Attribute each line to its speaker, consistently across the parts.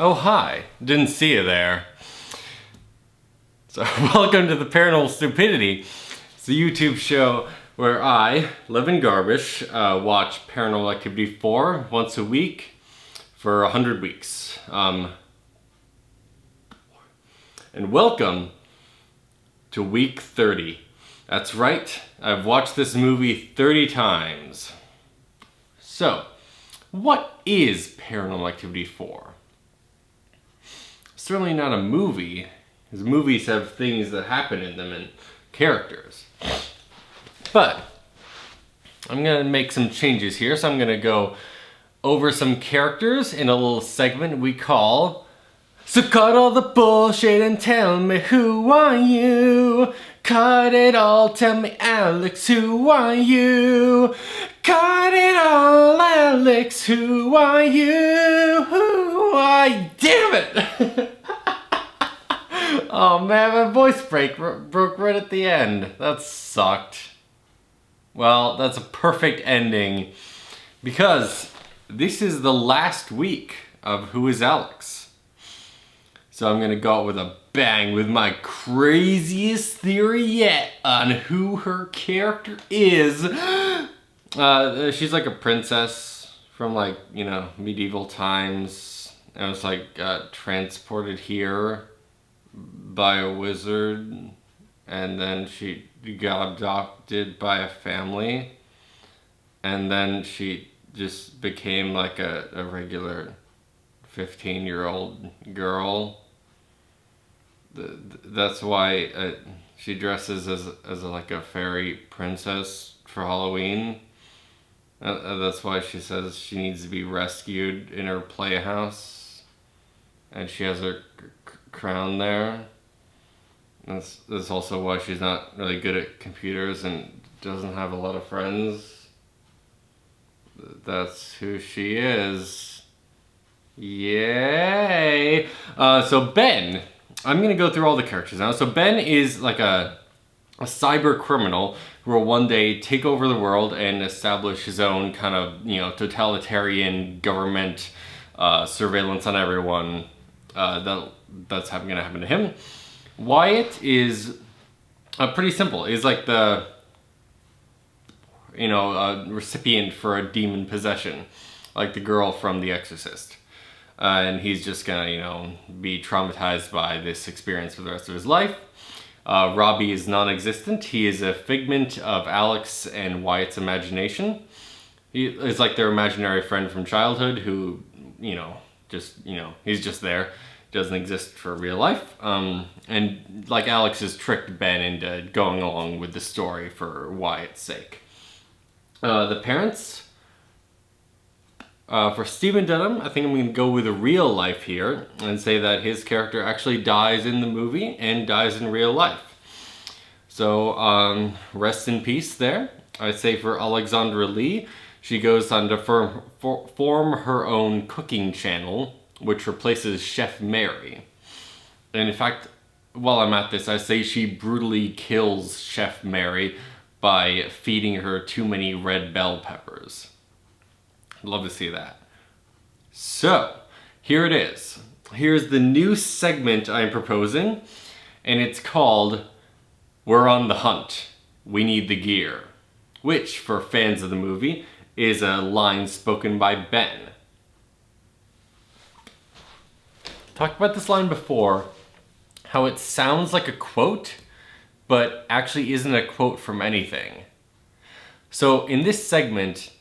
Speaker 1: Oh, hi. Didn't see you there. So, welcome to the Paranormal Stupidity. It's a YouTube show where I, Levin Garbish, watch Paranormal Activity 4 once a week for 100 weeks. And welcome to week 30. That's right, I've watched this movie 30 times. So, what is Paranormal Activity 4? Certainly not a movie, because movies have things that happen in them and characters. But I'm going to make some changes here, so I'm going to go over some characters in a little segment we call So Cut All the Bullshit and Tell Me Who Are You? Cut it all, tell me Alex, who are you? Cut it all, Alex, who are you? Who are you? Damn it! Oh man, my voice broke right at the end. That sucked. Well, that's a perfect ending because this is the last week of Who is Alex. So I'm gonna go out with a bang with my craziest theory yet on who her character is. She's like a princess from medieval times. And was transported here by a wizard, and then she got adopted by a family, and then she just became like a regular 15-year-old girl. That's why she dresses as a fairy princess for Halloween. That's why she says she needs to be rescued in her playhouse, and she has her crown there. That's also why she's not really good at computers and doesn't have a lot of friends. That's who she is. Yay! So Ben, I'm gonna go through all the characters now. So Ben is like a cyber criminal who will one day take over the world and establish his own kind of, totalitarian government surveillance on everyone. That's gonna happen to him. Wyatt is pretty simple. He's like the recipient for a demon possession, like the girl from The Exorcist, and he's just gonna be traumatized by this experience for the rest of his life. Robbie is non-existent. He is a figment of Alex and Wyatt's imagination. He is like their imaginary friend from childhood who he's just there. Doesn't exist for real life. And like Alex has tricked Ben into going along with the story for Wyatt's sake. The parents, for Stephen Denham, I think I'm going to go with a real life here and say that his character actually dies in the movie and dies in real life. So rest in peace there. I'd say for Alexandra Lee, she goes on to form her own cooking channel, which replaces Chef Mary. And in fact, while I'm at this, I say she brutally kills Chef Mary by feeding her too many red bell peppers. I'd love to see that. So, here it is. Here's the new segment I'm proposing, and it's called We're on the Hunt. We Need the Gear. Which, for fans of the movie, is a line spoken by Ben. Talked about this line before, how it sounds like a quote, but actually isn't a quote from anything. So in this segment,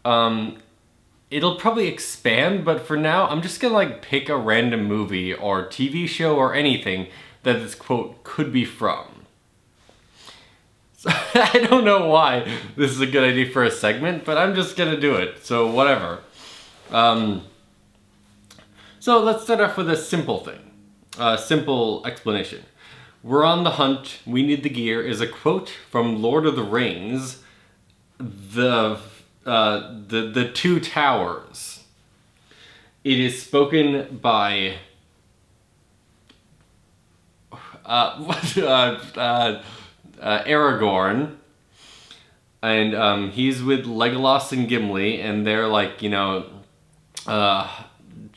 Speaker 1: it'll probably expand, but for now, I'm just gonna pick a random movie or TV show or anything that this quote could be from. So, I don't know why this is a good idea for a segment, but I'm just gonna do it, so whatever. So let's start off with a simple thing, a simple explanation. We're on the hunt, we need the gear is a quote from Lord of the Rings, the Two Towers. It is spoken by Aragorn, and he's with Legolas and Gimli, and they're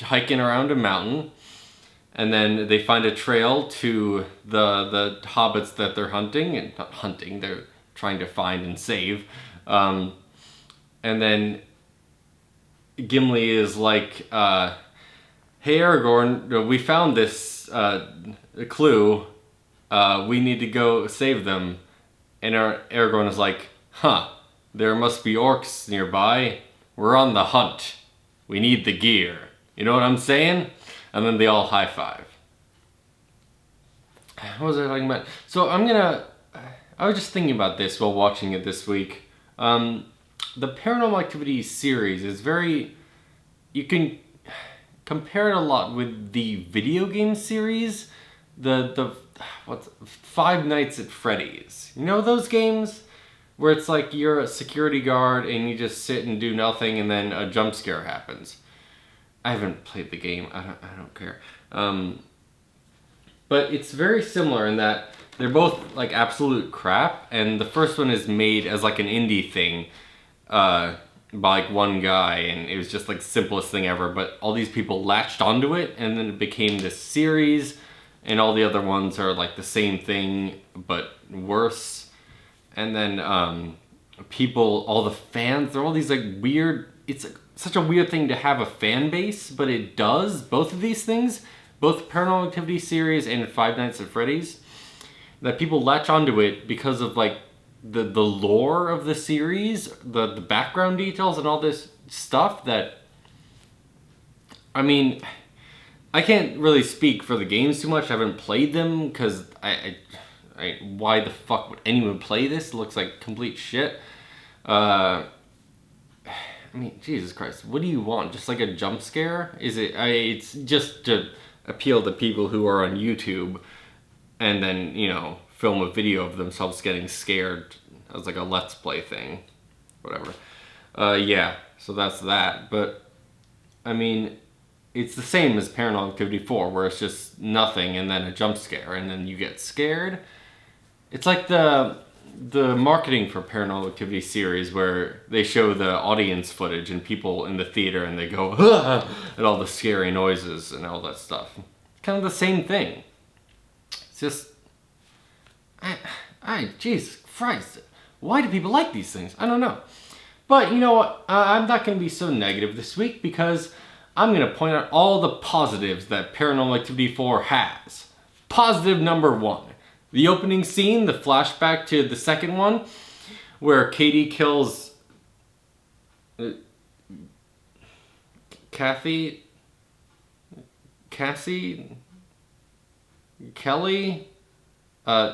Speaker 1: hiking around a mountain, and then they find a trail to the hobbits that they're hunting, and not hunting, they're trying to find and save. And then Gimli is like, hey Aragorn, we found this clue, we need to go save them. And Aragorn is like, huh, there must be orcs nearby, we're on the hunt, we need the gear. You know what I'm saying? And then they all high five. What was I talking about? So I was just thinking about this while watching it this week. The Paranormal Activity series is you can compare it a lot with the video game series, what's Five Nights at Freddy's. You know those games? Where it's like you're a security guard and you just sit and do nothing and then a jump scare happens. I haven't played the game, I don't care. But it's very similar in that they're both like absolute crap, and the first one is made as like an indie thing by like one guy, and it was just like the simplest thing ever, but all these people latched onto it, and then it became this series, and all the other ones are like the same thing but worse. And then all the fans, they're all these like weird, it's such a weird thing to have a fan base, but it does, both of these things, both Paranormal Activity series and Five Nights at Freddy's, that people latch onto it because of like the lore of the series, the background details and all this stuff that, I mean, I can't really speak for the games too much, I haven't played them, because why the fuck would anyone play this? It looks like complete shit. I mean, Jesus Christ, what do you want? Just like a jump scare? It's just to appeal to people who are on YouTube and then, you know, film a video of themselves getting scared as like a let's play thing. Whatever. Yeah, so that's that. But, I mean, it's the same as Paranormal Activity 4, where it's just nothing and then a jump scare and then you get scared. It's like the marketing for Paranormal Activity series where they show the audience footage and people in the theater and they go, ah, and all the scary noises and all that stuff. Kind of the same thing. It's just, Jesus Christ, why do people like these things? I don't know. But you know what, I'm not going to be so negative this week, because I'm going to point out all the positives that Paranormal Activity 4 has. Positive number 1. The opening scene, the flashback to the second one, where Katie kills Kelly,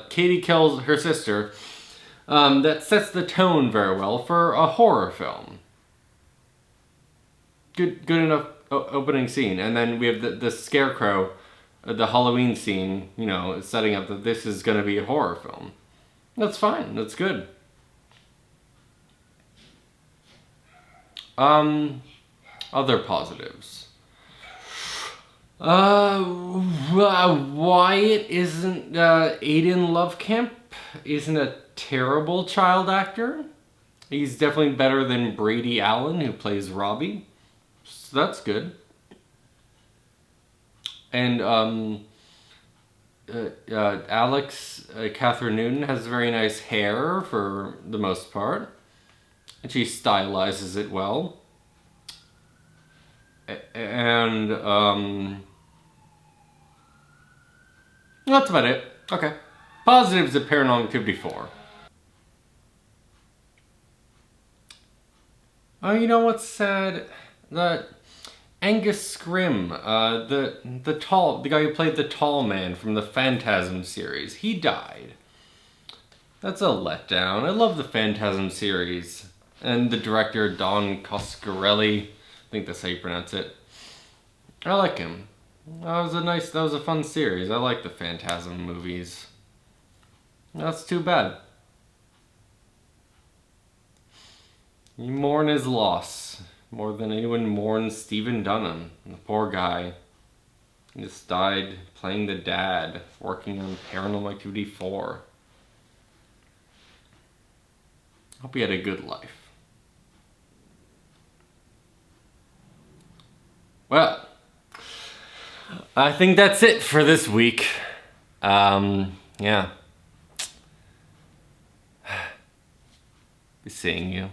Speaker 1: Katie kills her sister, that sets the tone very well for a horror film. Good enough opening scene. And then we have the scarecrow, the Halloween scene, you know, setting up that this is going to be a horror film. That's fine. That's good. Other positives. Wyatt isn't, Aiden Lovekamp isn't a terrible child actor. He's definitely better than Brady Allen, who plays Robbie. So that's good. And Alex, Catherine Newton, has very nice hair for the most part. And she stylizes it well. And that's about it. Okay. Positives of Paranormal Activity 4. Oh, you know what's sad? That Angus Scrim, the guy who played the tall man from the Phantasm series, he died. That's a letdown. I love the Phantasm series. And the director, Don Coscarelli, I think that's how you pronounce it. I like him. That was a fun series. I like the Phantasm movies. That's too bad. You mourn his loss more than anyone mourns Stephen Dunham. The poor guy. He just died playing the dad, working on Paranormal Activity 4. Hope he had a good life. Well, I think that's it for this week. Yeah. Be seeing you.